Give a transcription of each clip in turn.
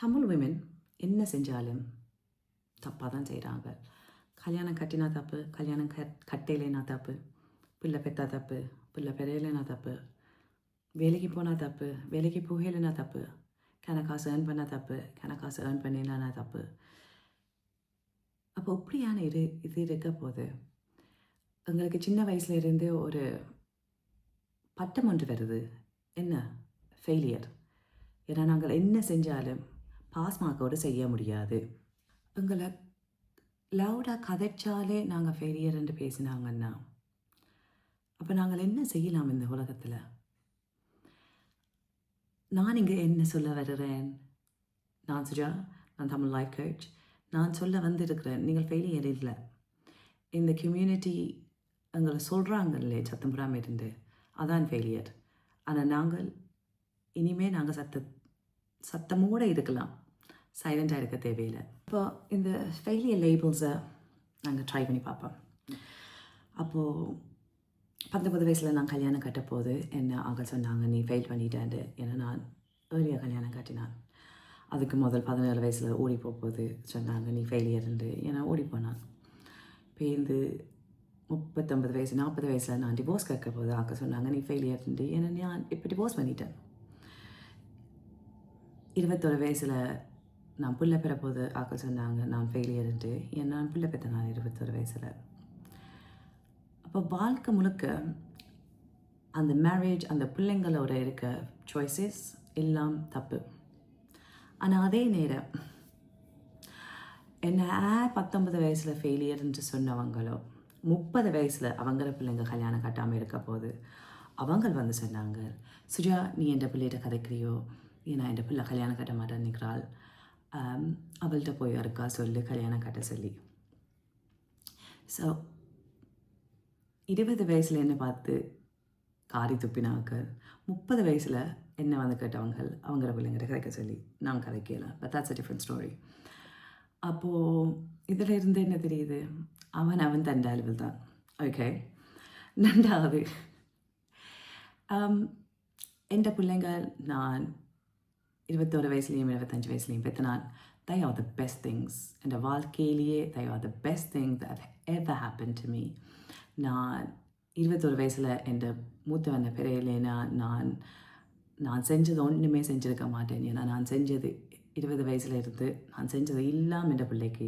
Tamil women என்ன செஞ்சாலும் தப்பாக தான் செய்கிறாங்க. கல்யாணம் கட்டினா தப்பு, கல்யாணம் கட்டையிலேனா தப்பு, பிள்ளை பெற்றா தப்பு, பிள்ளை பெறையிலேனா தப்பு, வேலைக்கு போனால் தப்பு, வேலைக்கு போகலைனா தப்பு, கணக்காசு ஏர்ன் பண்ணால் தப்பு, கணக்காசு ஏர்ன் பண்ணிடலானா தப்பு. அப்போ இப்படியான இது இருக்க போது எங்களுக்கு சின்ன வயசுல இருந்து ஒரு பட்டம் ஒன்று வருது. என்ன? ஃபெயிலியர். ஏன்னா நாங்கள் என்ன செஞ்சாலும் பாஸ் மார்க்கோடு செய்ய முடியாது. எங்களை லவுடாக கதைச்சாலே நாங்கள் ஃபெயிலியர் என்று பேசினாங்கன்னா அப்போ நாங்கள் என்ன செய்யலாம் இந்த உலகத்தில்? நான் இங்கே என்ன சொல்ல வருகிறேன்? நான் சுஜா, நான் தமிழ் லைஃப் கோச். நான் சொல்ல வந்திருக்கிறேன், நீங்கள் ஃபெயிலியர் இல்லை. இந்த கம்யூனிட்டி எங்களை சொல்கிறாங்கல்லே சத்தம் போடாமல் இருந்து, அதான் ஃபெயிலியர். ஆனால் நாங்கள் இனிமேல் நாங்கள் சத்தமோடு இருக்கலாம், சைலண்ட்டாக இருக்க தேவையில்லை. இப்போ இந்த ஃபெயிலியர் லேபிள்ஸை நாங்கள் ட்ரை பண்ணி பார்ப்போம். அப்போது 19 வயசில் நான் கல்யாணம் கட்ட போது என்ன அவங்க சொன்னாங்க, நீ ஃபெயில் பண்ணிட்டேன்ட்டு. ஏன்னா நான் ஏர்லியாக கல்யாணம் கட்டினான். அதுக்கு முதல் 17 வயசில் ஓடி போகும்போது சொன்னாங்க, நீ ஃபெயிலியர்ண்டு. ஏன்னா ஓடி போனான். பேருந்து 39 வயசு 40 வயசில் நான் டிவோர்ஸ் கேட்க போது அவங்க சொன்னாங்க, நீ ஃபெயிலியர்ண்டு. ஏன்னா நான் இப்போ டிவோர்ஸ் பண்ணிட்டேன். 21 வயசில் நான் பிள்ளை பெற போது அவங்க சொன்னாங்க, நான் ஃபெயிலியர்ண்டு. ஏன்னா நான் பிள்ளை பெற்றேன் நான் 21 வயசில். அப்போ வாழ்க்கை முழுக்க அந்த மேரேஜ், அந்த பிள்ளைங்களோட இருக்க சாய்ஸஸ் எல்லாம் தப்பு. ஆனால் அதே நேரம் என்ன 19 வயசில் ஃபெயிலியர்ன்ட்டு சொன்னவங்களோ 30 வயசில் அவங்கள பிள்ளைங்க கல்யாணம் கட்டாமல் இருக்க போது அவங்க வந்து சொன்னாங்க, சுஜா நீ என் பிள்ளைகிட்ட கதைக்கிறியோ, ஏன்னா என் பிள்ளை கல்யாணம் கட்ட மாட்டேன்னு நிற்கிறாள், அவள்கிட்ட போய் இருக்கா சொல்லு கல்யாணம் கட்ட சொல்லி. ஸோ 20 வயசில் என்னை பார்த்து காரி துப்பினாங்க, 30 வயசில் என்ன வந்து கேட்டவங்க அவங்கள பிள்ளைங்கிட்ட கதைக்க சொல்லி நான் கதைக்கல. But that's a different story. அப்போது இதில் இருந்து என்ன தெரியுது, அவன் தன் அளவில் தான். ஓகே, ரெண்டாவது எந்த பிள்ளைங்க நான் 21 வயசுலேயும் 25 வயசுலேயும் பெற்ற நான், they are the best things. என் வாழ்க்கையிலேயே they are the best things that have ever happened to me. நான் 21 வயசில் என் மூத்தவனை பெறையிலேனா நான் செஞ்சது ஒன்றுமே செஞ்சுருக்க மாட்டேன். ஏன்னா நான் செஞ்சது 20 வயசில் இருந்து நான் செஞ்சது இல்லாமல் என் பிள்ளைக்கு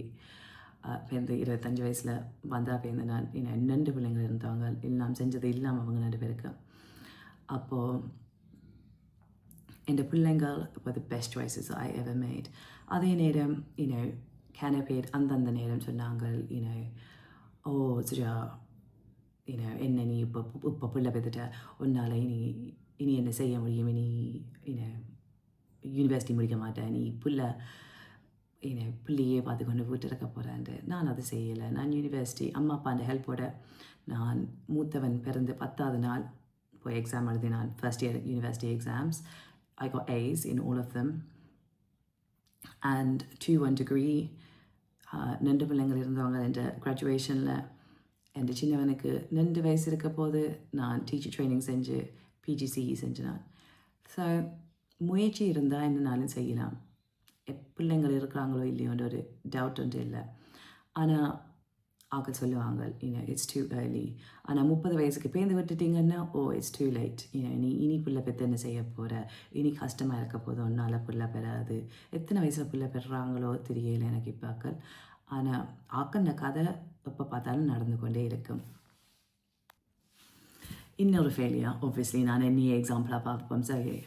பேருந்து 25 வயசில் வந்தா பேருந்து நான் இன்னும் 2 பிள்ளைங்கள் இருந்தவங்க நான் செஞ்சது இல்லாமல் அவங்க 2 பேருக்கு. அப்போது என் பிள்ளைங்கள் were the best choices I ever made. அதே நேரம் பேர் அந்தந்த நேரம் சொன்னாங்க, ஓ சுஜா என்ன நீ இப்போ பிள்ளை பெற்றுட்ட, உன்னால் இனி என்ன செய்ய முடியும், இனி யூனிவர்சிட்டி முடிக்க மாட்டேன், நீ பிள்ளையே பார்த்து கொண்டு வீட்டு இருக்க போகிறேன்ட்டு. நான் அதை செய்யலை. நான் யூனிவர்சிட்டி அம்மா அப்பாண்ட ஹெல்ப்போட நான் மூத்தவன் பிறந்து 10வது நாள் போய் எக்ஸாம் எழுதினான். First year university exams. I got A's in all of them and 2-1 degree. 2 பிள்ளைங்கள் இருந்தவங்க என்ற கிராஜுவேஷனில். என் சின்னவனுக்கு 2 வயசு இருக்க போது நான் டீச்சர் ட்ரைனிங் செஞ்சு பிஜிசிஇ செஞ்சேன். ஸோ முயற்சி இருந்தால் என்னன்னாலும் செய்யலாம். பிள்ளைங்கள் இருக்கிறாங்களோ இல்லையோன்ற ஒரு டவுட் ஒன்று இல்லை. ஆனால் ஆக்கள் சொல்லுவாங்க, இட்ஸ் டூ ஏர்லி. ஆனால் 30 வயசுக்கு பேர்ந்து விட்டுட்டிங்கன்னா, இட்ஸ் டூ லைட். இனி பிள்ளை பெற்று என்ன செய்ய போகிற, இனி கஷ்டமாக இருக்க போது ஒன்றால் பிள்ளை பெறாது. எத்தனை வயசில் பிள்ளை பெறாங்களோ தெரியலை எனக்கு இப்போ ஆக்கள். ஆனால் ஆக்கண்ட கதை எப்போ பார்த்தாலும் நடந்து கொண்டே இருக்கும். இன்னொரு ஃபெயிலியர் ஆப்வியஸ்லி நான் என்னையே எக்ஸாம்பிளாக பார்ப்போம். சரி,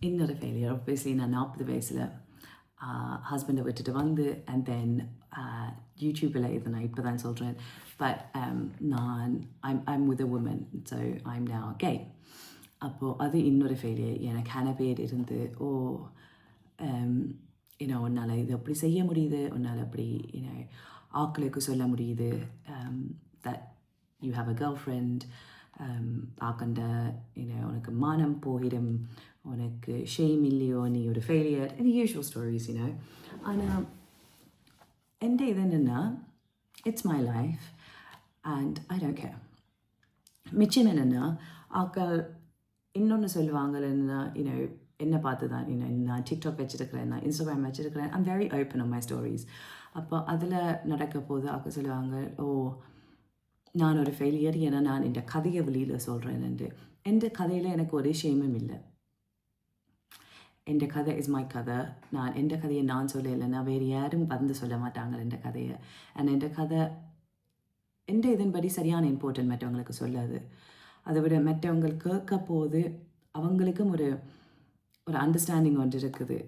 இன்னொரு ஃபெயிலியர் ஆப்வியஸ்லி நான் 40 வயசில் ஹஸ்பண்டை விட்டுட்டு வந்து அண்ட் தென் யூடியூப்பில் இதை நான் இப்போ தான் சொல்கிறேன். பட் நான் I'm with a woman, so I'm now gay. அப்போது அது இன்னொரு ஃபெயிலியர். எனக்கு ஹன பேர் இருந்து உன்னால் இது அப்படி செய்ய முடியுது, உன்னால் அப்படி ஆக்களுக்கு சொல்ல முடியுது that you have a girlfriend, ஆக்கண்ட உனக்கு மானம் போயிடும், உனக்கு ஷேம் இல்லையோ, நீ ஒரு ஃபெயிலியர், the usual stories. ஆனால் எந்த இது என்னென்னா, it's my life and I don't care. மிச்சம் என்னென்னா ஆக்கள் இன்னொன்று சொல்லுவாங்க, என்னென்னா என்ன பார்த்து தான் நான் டிக்டாக் வச்சுருக்கிறேன், நான் இன்ஸ்டாகிராம் வச்சுருக்கிறேன். I'm very open on my stories. அப்போ அதில் நடக்க போது அவங்க சொல்லுவாங்க, ஓ நான் ஒரு ஃபெயிலியர், ஏன்னா நான் இந்த கதையை வெளியில் சொல்கிறேன்ட்டு. எந்த கதையில் எனக்கு ஒரு ஷேமும் இல்லை. என் கதை இஸ் மை கதை. நான் எந்த கதையை நான் சொல்லலைன்னா வேறு யாரும் வந்து சொல்ல மாட்டாங்க என் கதையை. அண்ட் என் கதை எந்த இதன்படி சரியான இம்பார்ட்டன்ட் மற்றவங்களுக்கு சொல்லாது. அதை விட மற்றவங்களுக்கு கேட்க போது அவங்களுக்கும் ஒரு ஒரு அண்டர்ஸ்டாண்டிங் ஒன்று இருக்குது.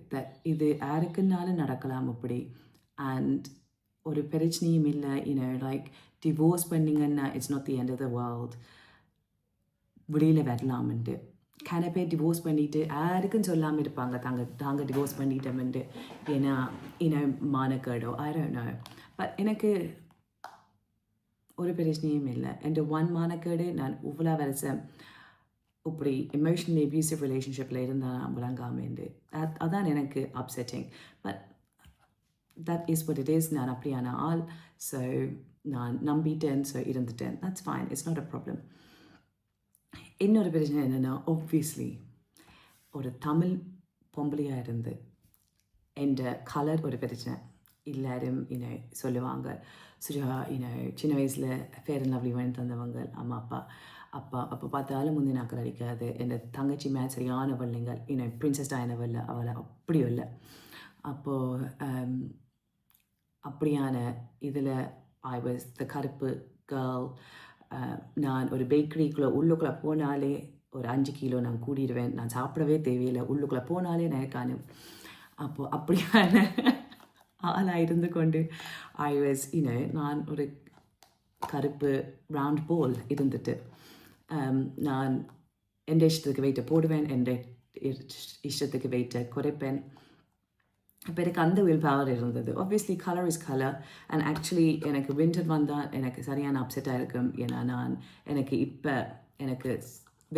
இது யாருக்குன்னாலும் நடக்கலாம் அப்படி. அண்ட் ஒரு பிரச்சனையும் இல்லை. லைக் டிவோர்ஸ் பண்ணிங்கன்னா it's not the end of the world. வெளியில் வரலாம்ன்ட்டு கன பேர் டிவோர்ஸ் பண்ணிவிட்டு யாருக்கும் சொல்லாமல் இருப்பாங்க தாங்க டிவோர்ஸ் பண்ணிட்டோம்ன்ட்டு. ஏன்னா மானக்கேடோ ஐ டோன்ட் நோ. பட் எனக்கு ஒரு பிரச்சனையும் இல்லை. என் மானக்கேடு நான் இவ்வளோ வருஷம் இப்படி எமோஷனலி அப்யூசிவ் ரிலேஷன்ஷிப்பில் இருந்தால் நான் விளங்காமேண்டு அதான் எனக்கு upsetting. But that is what it is. நான் அப்படியான ஆள். ஸோ நான் நம்பிட்டேன், ஸோ இருந்துட்டேன். That's fine, it's not a problem. இன்னொரு பிரச்சனை என்னென்னா, ஆப்வியஸ்லி ஒரு தமிழ் பொம்பளையாக இருந்து என்ற கலர் ஒரு பிரச்சனை. எல்லாரும் சொல்லுவாங்க, சுஜா சின்ன வயசில் ஃபேர் அண்ட் லவ்லி வாங்கி தந்தவங்க அம்மா அப்போ பார்த்தாலும் முந்தைய நாட்கள் அடிக்காது. என் தங்கச்சி மேட்ச் சரியான வள்ளிங்கள் பிரின்சஸ் டயனா வரல, அவளை அப்படியும் இல்லை. அப்போது அப்படியான இதில் ஐ வாஸ் த கருப்பு கேர்ள். நான் ஒரு பேக்கரிக்குள்ளே உள்ளுக்குள்ளே போனாலே ஒரு 5 கிலோ நான் கூடிடுவேன். நான் சாப்பிடவே தேவையில்லை, உள்ளுக்குள்ளே போனாலே நயக்கானும். அப்போது அப்படியான ஆளாக இருந்து கொண்டு ஐ வாஸ் நான் ஒரு கருப்பு ரவுண்ட் போல் இருந்துட்டு நான் எந்த இஷ்டத்துக்கு வெயிட்டை போடுவேன், எந்த இஷ்டத்துக்கு வெயிட்டை குறைப்பேன். இப்போ எனக்கு அந்த வில் பவர் இருந்தது. Obviously colour is colour. And actually எனக்கு வின்டர் வந்தால் எனக்கு சரியான அப்செட்டாக இருக்கும். ஏன்னா எனக்கு இப்போ எனக்கு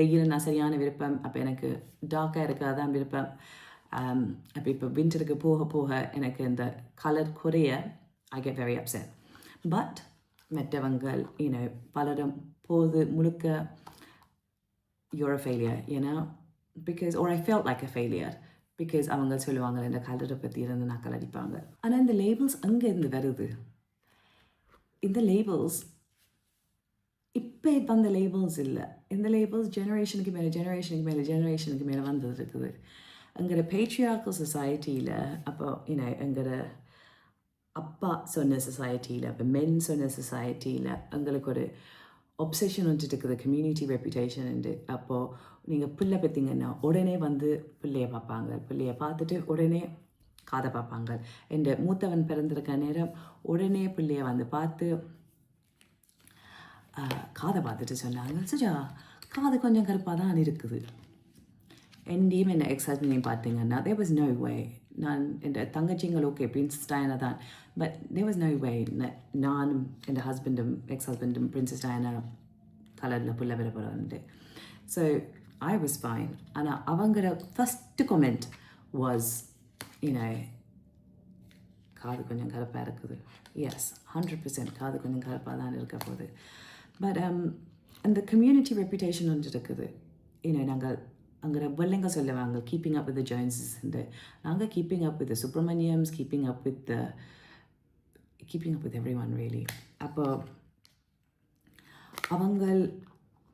வெயில் நான் சரியான விருப்பம். அப்போ எனக்கு டார்க்காக இருக்காதான் விருப்பம். அப்போ இப்போ வின்டருக்கு போக போக எனக்கு இந்த கலர் குறைய I get very upset. But மற்றவங்கள் பலரும் போது முழுக்க you're a failure, because or I felt like a failure because அவங்க சொல்லுவாங்க இந்த கலரை பற்றி இருந்து நான் கலடிப்பாங்க. ஆனால் இந்த லேபிள்ஸ் அங்கேருந்து வருது. இந்த லேபிள்ஸ் இப்போ அந்த லேபிள்ஸ் இல்லை. இந்த லேபிள்ஸ் ஜெனரேஷனுக்கு மேலே வந்தது இருக்குது. எங்களோட பேட்ரியார்க்கல் சொசைட்டியில் அப்போ எங்களோட அப்பா சொன்ன சொசைட்டியில், இப்போ மென் சொன்ன சொசைட்டியில் எங்களுக்கு ஒரு ஒப்சஷன் வந்துட்டு இருக்குது, கம்யூனிட்டி ரெப்யூட்டேஷன் உண்டு. அப்போது நீங்கள் பிள்ளை பார்த்தீங்கன்னா உடனே வந்து பிள்ளையை பார்ப்பாங்க, பிள்ளையை பார்த்துட்டு உடனே காதை பார்ப்பாங்க. என் மூத்தவன் பிறந்திருக்க நேரம் உடனே பிள்ளையை வந்து பார்த்து காதை பார்த்துட்டு சொன்னாங்க, சுஜா காது கொஞ்சம் கருப்பாக தான் இருக்குது. என்னையும் என் எக்ஸ் ஹஸ்பண்டையும் பார்த்தீங்கன்னா there was no way. நான் என் தங்கச்சிங்கள் ஓகே பிரின்சஸ் டயனா தான், but there was no way நானும் என் ஹஸ்பண்டும் எக்ஸ் ஹஸ்பண்டும் பிரின்சஸ் டயனா கலரில் புள்ள பெற போகிறோன்ட்டு. So I was fine. ஆனால் அவங்களோட ஃபஸ்ட்டு கமெண்ட் வாஸ் காது கொஞ்சம் கருப்பாக இருக்குது. எஸ், 100% காது கொஞ்சம் கருப்பாக தான் இருக்க போகுது. பட் அந்த கம்யூனிட்டி ரெப்யூட்டேஷன் ஒன்று இருக்குது. நாங்கள் அங்கே வெள்ளைங்க சொல்லுவாங்க keeping up with the Joneses. நாங்கள் keeping up with Subramaniams, keeping up with every one really. அப்போ அவங்க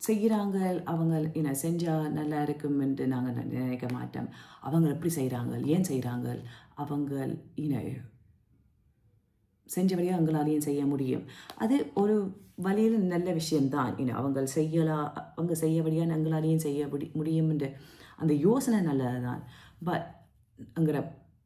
செய்கிறாங்க, அவங்க செஞ்சால் நல்லா இருக்குமென்று நாங்கள் நினைக்க மாட்டோம். அவங்க எப்படி செய்கிறாங்க, ஏன் செய்கிறாங்க, அவங்க செஞ்சபடியாக அவங்களாலேயும் செய்ய முடியும். அது ஒரு வழியில் நல்ல விஷயம்தான். அவங்க செய்யலாம், அவங்க செய்யபடியாக எங்களாலேயும் செய்ய முடியும்ன்ற அந்த யோசனை நல்லது தான். பட் அங்கே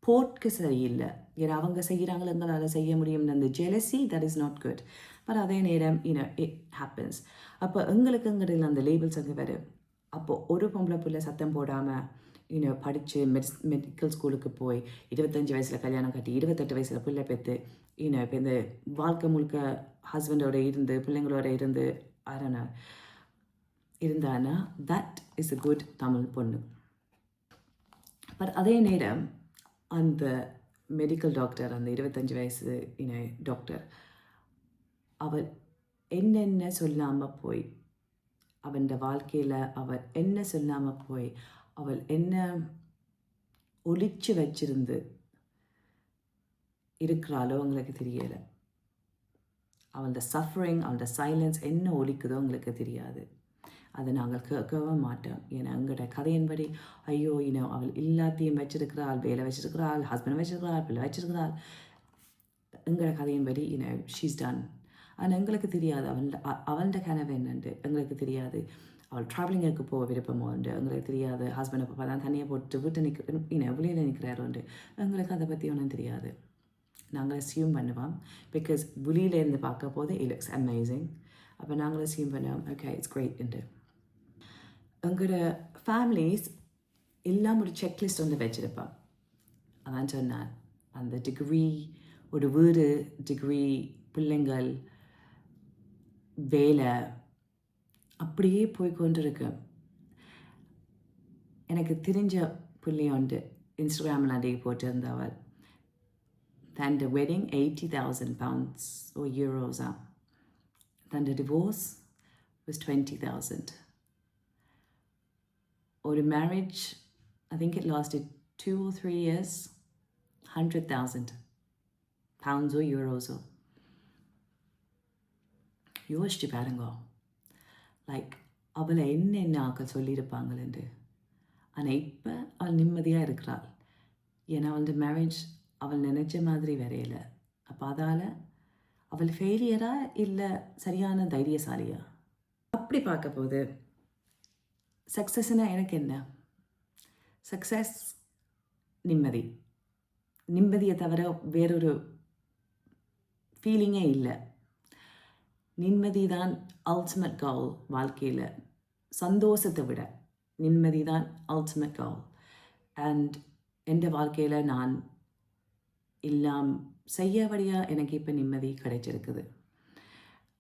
போர்ட்க்கு சரியில்லை. ஏன்னா அவங்க செய்கிறாங்களோ எங்களால் செய்ய முடியும்னு அந்த jealousy, that is not good. But அதே நேரம் இட் ஹேப்பன்ஸ். அப்போ எங்களுக்குங்கிறதுல அந்த லேபிள்ஸ் அங்கே வரும். அப்போது ஒரு பொம்பளை பிள்ளை சத்தம் போடாமல் படித்து மெடிக்கல் ஸ்கூலுக்கு போய் 25 வயசில் கல்யாணம் கட்டி 28 வயசில் பிள்ளை பெற்று இப்போ இந்த வாழ்க்கை முழுக்க ஹஸ்பண்டோட இருந்து பிள்ளைங்களோட இருந்து இருந்தானா that is a good Tamil பொண்ணு. பட் அதே நேரம் அந்த மெடிக்கல் டாக்டர், அந்த 25 வயசு டாக்டர், அவள் என்னென்ன சொல்லாமல் போய் அவன் வாழ்க்கையில் அவள் என்ன சொல்லாமல் போய் அவள் என்ன ஒளிச்சு வச்சிருந்து இருக்கிறாளோ உங்களுக்கு தெரியலை. அவளோட சஃபரிங், அவளோட சைலன்ஸ் என்ன ஒலிக்குதோ உங்களுக்கு தெரியாது. அதை நாங்கள் கேட்கவும் மாட்டோம். ஏன்னா எங்களோட கதையின்படி ஐயோ அவள் எல்லாத்தையும் வச்சிருக்கிறாள், வேலை வச்சிருக்கிறாள், ஹஸ்பண்ட் வச்சிருக்கிறாள், பிள்ளை வச்சிருக்கிறாள். எங்களோட கதையின்படி ஷீஸ் டன். ஆனால் எங்களுக்கு தெரியாது அவள்கிட்ட கனவு என்னண்டு எங்களுக்கு தெரியாது. அவள் ட்ராவலிங்குக்கு போக விருப்பமோ உண்டு எங்களுக்கு தெரியாது. ஹஸ்பண்ட் அப்போ தான் தனியாக போட்டு வீட்டை வெளியில் நிற்கிறாரோண்டு எங்களுக்கு அதை பற்றி ஒன்றும் தெரியாது. நாங்கள் அசியூம் பண்ணுவோம். பிகாஸ் வெளியிலேருந்து பார்க்க போது இட் லுக்ஸ் அமேசிங். அப்போ நாங்கள் அசியூம் பண்ணுவோம் ஓகே இட்ஸ் கிரேட் என்று. எங்களோட ஃபேமிலிஸ் எல்லாம் ஒரு செக்லிஸ்ட் வந்து வச்சுருப்போம். அதான் சொன்னான், அந்த டிகிரி, ஒரு வீடு, டிகிரி, பிள்ளைங்கள், வேலை அப்படியே போய் கொண்டிருக்கு. எனக்கு தெரிஞ்ச பிள்ளையோண்டு இன்ஸ்டாகிராமில் அன்றைக்கு போட்டிருந்தவள் than the wedding £80,000 or euros up. Then the divorce was 20,000. Or the marriage, I think it lasted 2 or 3 years, 100,000 pounds or euros. யோசிச்சு பாருங்க, லைக் அவளை என்ன ஆக்கள் சொல்லியிருப்பாங்களேண்டு. ஆனால் இப்போ அவள் நிம்மதியாக இருக்கிறாள். ஏன்னா அவளோட மேரேஜ் அவள் நினச்ச மாதிரி வரையலை. அப்போ அதால் அவள் ஃபெயிலியரா இல்லை சரியான தைரியசாலியா? அப்படி பார்க்க போது சக்ஸஸ்னால் எனக்கு என்ன? சக்ஸஸ் நிம்மதி. நிம்மதியை தவிர வேறொரு ஃபீலிங்கே இல்லை. நிம்மதி தான் அல்டிமேட் கோல் வாழ்க்கையில். சந்தோஷத்தை விட நிம்மதி தான் அல்டிமேட் கோல். அண்ட் எந்த வாழ்க்கையில் நான் எல்லாம் செய்யபடியாக எனக்கு இப்போ நிம்மதி கிடைச்சிருக்குது.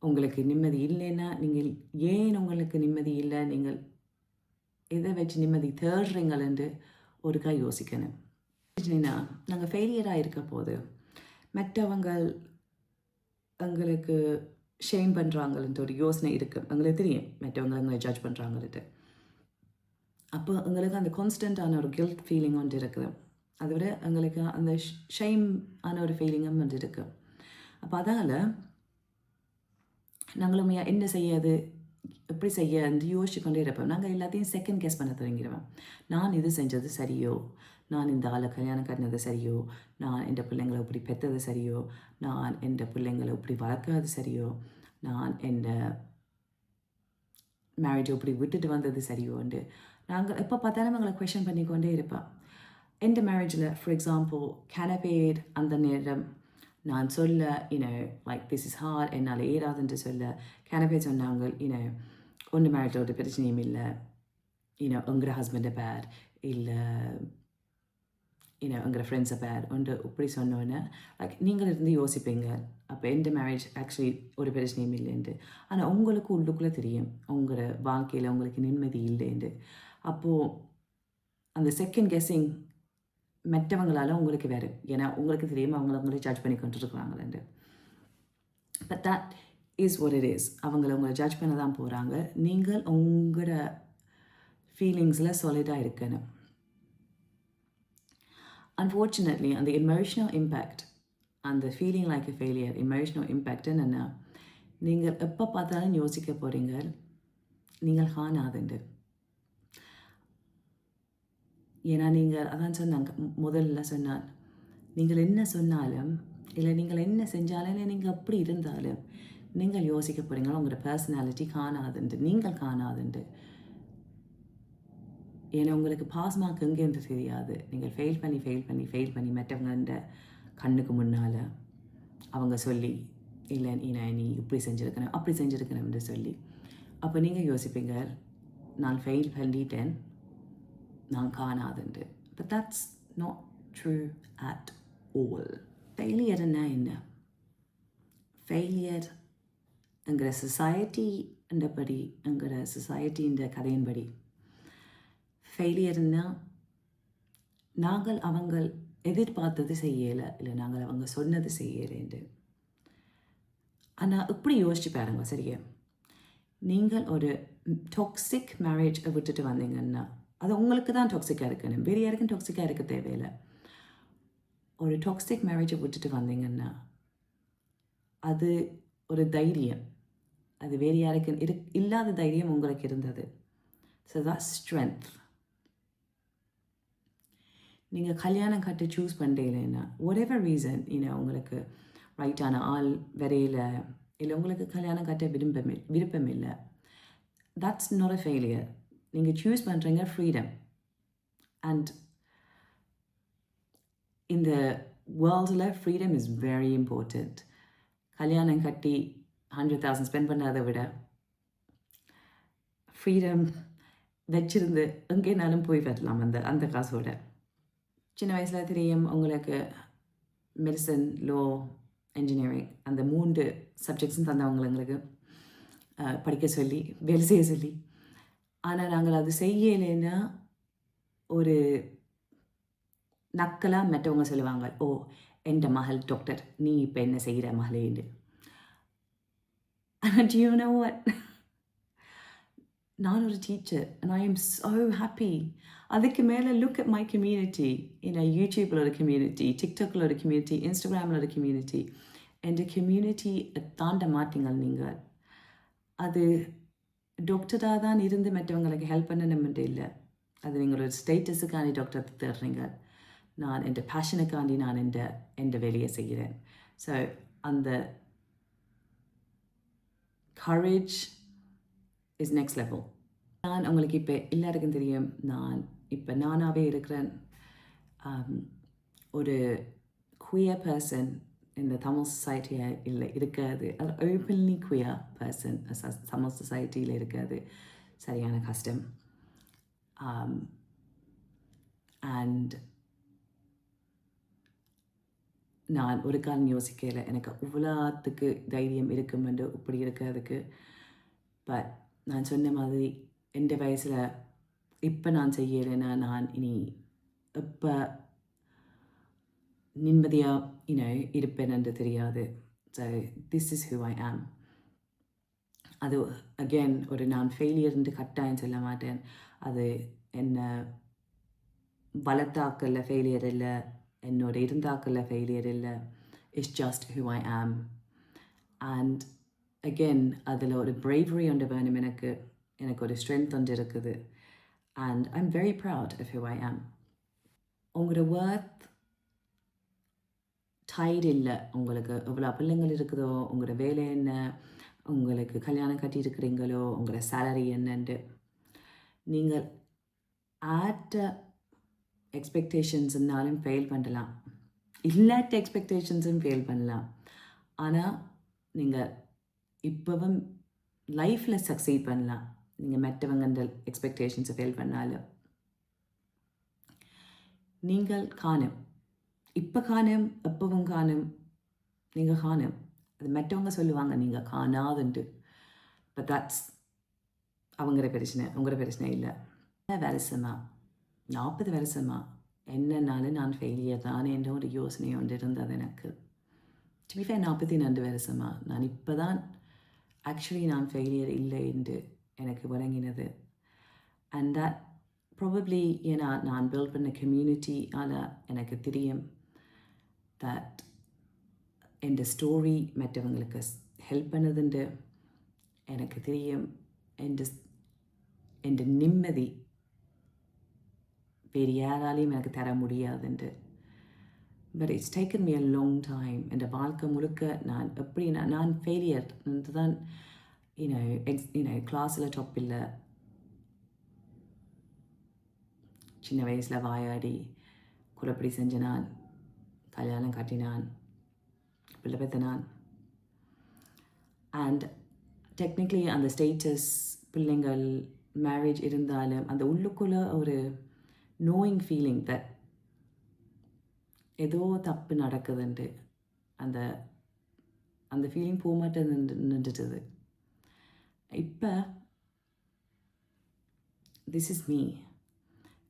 உங்களுக்கு நிம்மதி இல்லைன்னா நீங்கள் ஏன் உங்களுக்கு நிம்மதி இல்லை, நீங்கள் எதை வச்சு நிம்மதி தேடுறீங்களென்று ஒருக்கா யோசிக்கணும். நாங்கள் ஃபெயிலியராக இருக்க போது மற்றவங்கள் எங்களுக்கு ஷேம் பண்ணுறாங்கன்ட்டு ஒரு யோசனை இருக்குது. எங்களுக்கு தெரியும் மற்றவங்க எங்களை ஜட்ஜ் பண்ணுறாங்கன்ட்டு. அப்போ எங்களுக்கு அந்த கான்ஸ்டண்ட்டான ஒரு கில்ட் ஃபீலிங் ஒன்று இருக்குது. அதை விட எங்களுக்கு அந்த ஷேம் ஆன ஒரு ஃபீலிங்கும் வந்து இருக்குது. அப்போ அதால் நாங்களும் என்ன செய்யாது, எப்படி செய்ய யோசிச்சு கொண்டே இருப்போம். நாங்கள் எல்லாத்தையும் செகண்ட் கெஸ் பண்ண தொடங்கிடுவேன். நான் இது செஞ்சது சரியோ, நான் இந்த ஆளை கல்யாணம் கட்டினது சரியோ, நான் என் பிள்ளைங்களை இப்படி பெற்றது சரியோ, நான் என் பிள்ளைங்களை இப்படி வளர்க்காது சரியோ, நான் என் மேரேஜை இப்படி விட்டுட்டு வந்தது சரியோண்டு நாங்கள் எப்போ பார்த்தாலும் எங்களை கொஷன் பண்ணிக்கொண்டே இருப்பேன். எந்த மேரேஜில் ஃபார் எக்ஸாம்பிள் கேனபேட் அந்த நேரம் நான் சொல்ல லைக் திஸ் இஸ் ஹார்ட், என்னால் ஏறாதுன்ட்டு சொல்ல கேனபேட் சொன்னாங்க ஒன்று மேரேஜில் ஒரு பிரச்சனையும் இல்லை, உங்களோட ஹஸ்பண்டை பேர் இல்லை உங்களோட ஃப்ரெண்ட்ஸை பேர் ஒன்று இப்படி சொன்னோன்னே லைக் நீங்கள் இருந்து யோசிப்பீங்க அப்போ எந்த மேரேஜ் ஆக்சுவலி ஒரு பிரச்சனையும் இல்லைன்ட்டு. ஆனால் உங்களுக்கு உள்ளுக்குள்ளே தெரியும் உங்களோட வாழ்க்கையில் உங்களுக்கு நிம்மதி இல்லைன்ட்டு. அப்போது அந்த செகண்ட் கெஸ்ஸிங் மற்றவங்களால் உங்களுக்கு வேறு, ஏன்னா உங்களுக்கு தெரியாமல் அவங்கள ஜட்ஜ் பண்ணி கொண்டுருக்குறாங்களேன்ட்டு. But that is what it is. உங்களை ஜட்ஜ் பண்ண தான் போகிறாங்க. நீங்கள் உங்களோட ஃபீலிங்ஸில் சாலிடாக இருக்கணும். அன்ஃபார்ச்சுனேட்லி அந்த எமோஷ்னல் இம்பேக்ட், அந்த feeling like a failure emotional impact என்னென்னா, நீங்கள் எப்போ பார்த்தாலும் யோசிக்க போகிறீங்க நீங்கள் காணாதுண்டு. ஏன்னா நீங்கள் அதான் சொன்னாங்க முதல்ல சொன்னான், நீங்கள் என்ன சொன்னாலும் இல்லை நீங்கள் என்ன செஞ்சாலும் இல்லை நீங்கள் அப்படி இருந்தாலும் நீங்கள் யோசிக்க போகிறீங்களா உங்களோட பர்சனாலிட்டி காணாதுண்டு, நீங்கள் காணாதுண்டு. ஏன்னா உங்களுக்கு பாஸ் மார்க் எங்கேருந்து தெரியாது. நீங்கள் ஃபெயில் பண்ணி மற்றவங்க கண்ணுக்கு முன்னால் அவங்க சொல்லி இல்லை நீ இப்படி செஞ்சுருக்கணும் அப்படி செஞ்சுருக்கணும்னு சொல்லி அப்போ நீங்கள் யோசிப்பீங்க நான் ஃபெயில் பண்ணிட்டேன், நான் காணாதுண்டு. But that's not true at all. ஃபெயிலியர்னா என்ன? ஃபெயிலியர் என்கிற சொசைட்டின்றபடி, என்கிற சொசைட்டின்ற கதையின்படி ஃபெயிலியர்னா நாங்கள் அவங்க எதிர்பார்த்தது செய்யலை, இல்லை நாங்கள் அவங்க சொன்னது செய்யலேண்டு. ஆனால் இப்படி யோசிச்சு பாருங்க சரியா, நீங்கள் ஒரு டாக்ஸிக் மேரேஜை விட்டுட்டு வந்தீங்கன்னா அது உங்களுக்கு தான் டாக்ஸிக்காக இருக்கணும், வேறு யாருக்கும் டாக்ஸிக்காக இருக்க தேவையில்லை. ஒரு டாக்ஸிக் மேரேஜை விட்டுட்டு வந்தீங்கன்னா அது ஒரு தைரியம், அது வேறு யாருக்கும் இல்லாத தைரியம் உங்களுக்கு இருந்தது. So that's strength. நீங்கள் கல்யாணம் கட்ட சூஸ் பண்ணுறீங்கன்னா whatever reason, உங்களுக்கு ரைட்டான ஆள் வரையில், இல்லை உங்களுக்கு கல்யாணம் கட்ட விருப்பம் இல்லை, that's not a failure. நீங்கள் சூஸ் பண்ணுறீங்க ஃப்ரீடம். அண்ட் இந்த வேர்ல்டில் ஃப்ரீடம் இஸ் வெரி இம்பார்ட்டண்ட். கல்யாணம் கட்டி 100,000 ஸ்பெண்ட் பண்ணாத விட ஃப்ரீடம் வச்சிருந்து எங்கேனாலும் போய் வரலாம் அந்த காசோட. சின்ன வயசில் தெரியும் உங்களுக்கு மெடிசன், லோ, என்ஜினியரிங் அந்த 3 சப்ஜெக்ட்ஸும் தந்தவங்க எங்களுக்கு படிக்க சொல்லி வேலை செய்ய சொல்லி. ஆனால் நாங்கள் அது செய்யலைன்னா ஒரு நக்கலாக மற்றவங்க சொல்லுவாங்க, ஓ எந்த மகள் டாக்டர், நீ இப்போ என்ன செய்கிற மகளேன்னு. Do you know what? நான் ஒரு teacher and I am so happy. அதுக்கு மேலே look at my community. யூடியூப்பில் ஒரு கம்யூனிட்டி, டிக்டாக்கில் ஒரு கம்யூனிட்டி, இன்ஸ்டாகிராமில் ஒரு கம்யூனிட்டி. என்ற கம்யூனிட்டி தாண்ட மாட்டீங்க நீங்கள். அது டாக்டராக தான் இருந்து மற்றவங்களுக்கு ஹெல்ப் பண்ணணும்ட்டு இல்லை. அது நீங்கள் ஒரு ஸ்டேட்டஸுக்காண்டி டாக்டர் தேடுறீங்க. நான் என் பேஷனுக்காண்டி நான் என் வேலையை செய்கிறேன். ஸோ அந்த courage is next level. நான் உங்களுக்கு இப்போ எல்லாருக்கும் தெரியும், நான் இப்போ நானாகவே இருக்கிறேன். ஒரு queer person இந்த தமிழ் சொசைட்டியில் இல்லை இருக்காது. அது ஓப்பன்லி queer person தமிழ் சொசைட்டியில் இருக்காது சரியான கஷ்டம். அண்ட் நான் ஒரு காலம் யோசிக்கல எனக்கு இவ்வளோத்துக்கு தைரியம் இருக்குமென்று இப்படி இருக்கிறதுக்கு. பட் நான் சொன்ன மாதிரி எந்த வயசில் இப்போ நான் செய்யலைன்னா நான் இனி எப்போ நிம்மதியாக இருப்பேன் என்று தெரியாது. So this is who I ஆம். அது அகெயின் ஒரு நான் ஃபெயிலியர்ன்ட்டு கட்டாயம் சொல்ல மாட்டேன். அது என்னை வளர்த்தாக்கல்ல ஃபெயிலியர் இல்லை, என்னோட இருந்தாக்கல்ல ஃபெயிலியர் இல்லை. இட்ஸ் ஜஸ்ட் ஹூ ஐ ஆம். அண்ட் அகெயின் அதில் ஒரு bravery ஒன்று வேணும். எனக்கு ஒரு ஸ்ட்ரென்த் ஒன்று இருக்குது. And I am very proud of who I am. உங்களோட ஒர்த் டைட் இல்லை. உங்களுக்கு எவ்வளோ பிள்ளைங்கள் இருக்குதோ, உங்களோட வேலை என்ன, உங்களுக்கு கல்யாணம் கட்டி இருக்கிறீங்களோ, உங்களோட சேலரி என்னன்ட்டு நீங்கள் ஆட்ட எக்ஸ்பெக்டேஷன்ஸ்னாலும் ஃபெயில் பண்ணலாம், இல்லாட்ட எக்ஸ்பெக்டேஷன்ஸும் ஃபெயில் பண்ணலாம். ஆனால் நீங்கள் இப்போவும் லைஃப்பில் சக்சீட் பண்ணலாம். நீங்கள் மற்றவங்க எக்ஸ்பெக்டேஷன்ஸை ஃபெயில் பண்ணாலும் நீங்கள் காணும். இப்போ காணும், எப்பவும் காணும், நீங்கள் காணும். அது மற்றவங்க சொல்லுவாங்க நீங்கள் காணாதுன்ட்டு. பட் தட்ஸ் அவங்களோட பிரச்சனை, உங்களோட பிரச்சனை இல்லை. வருஷமா 40 வருஷமா என்னன்னாலும் நான் ஃபெயிலியர் தான் என்ற ஒரு யோசனை ஒன்று இருந்தது எனக்கு. திருப்பி 42 வருஷமா நான் இப்போ தான் ஆக்சுவலி நான் ஃபெயிலியர் இல்லை என்று எனக்கு விளங்கினது. அண்ட் தட் ப்ராபப்ளி ஏன்னா நான் பில்ட் பண்ண கம்யூனிட்டியால் எனக்கு தெரியும் தட் என் ஸ்டோரி மற்றவங்களுக்கு ஹெல்ப் பண்ணதுண்டு எனக்கு தெரியும். என் நிம்மதி வேறு யாராலையும் எனக்கு தர முடியாதுண்டு. But it's taken me a long time. என் வாழ்க்கை முழுக்க நான் எப்படி நான் ஃபெயிலியர் தான். கிளாஸில் டாப் இல்லை, சின்ன வயசில் வாயாடி குறைப்படி செஞ்ச நான், கல்யாணம் கட்டினான், பிள்ளை பெற்றனான். அண்ட் டெக்னிக்கலி அந்த ஸ்டேட்டஸ், பிள்ளைங்கள், மேரேஜ் இருந்தாலும் அந்த உள்ளுக்குள்ளே ஒரு knowing feeling that ஏதோ தப்பு நடக்குதுன்ட்டு அந்த அந்த ஃபீலிங் போக மாட்டேன் நின்றுட்டுது. இப்போ திஸ் இஸ் மீ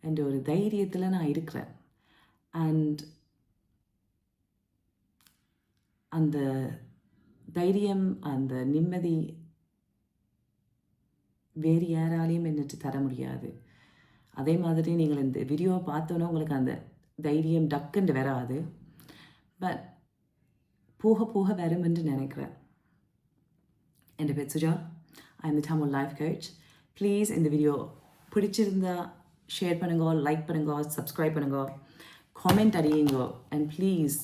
என்ற ஒரு தைரியத்தில் நான் இருக்கிறேன். அண்ட் அந்த தைரியம், அந்த நிம்மதி வேறு யாராலையும் என்னட்டு தர முடியாது. அதே மாதிரி நீங்கள் இந்த வீடியோவை பார்த்தோன்னே உங்களுக்கு அந்த தைரியம் டக்குன்னு வராது. பட் போக போக வரும் என்று நினைக்கிறேன். என் பேர் Suja. I am the Tamil life coach. Please இந்த வீடியோ பிடிச்சிருந்தா ஷேர் பண்ணுங்க, லைக் பண்ணுங்க, சப்ஸ்கிரைப் பண்ணுங்க, காமெண்ட் அடியுங்க. அண்ட் ப்ளீஸ்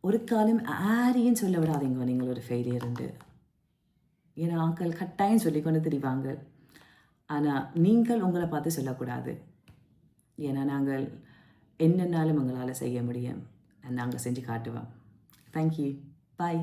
ஒரு காலம் யாரையும் சொல்ல விடாதீங்க நீங்கள் ஒரு ஃபெயிலியர்ண்டு. ஏன்னா ஆக்கள் கட்டாயம் சொல்லிக்கொண்டு திரிவாங்க. ஆனால் நீங்கள் உங்களை பார்த்து சொல்லக்கூடாது. ஏன்னா நாங்கள் என்னென்னாலும் எங்களால் செய்ய முடியும். நாங்கள் செஞ்சு காட்டுவோம். தேங்க்யூ. பாய்.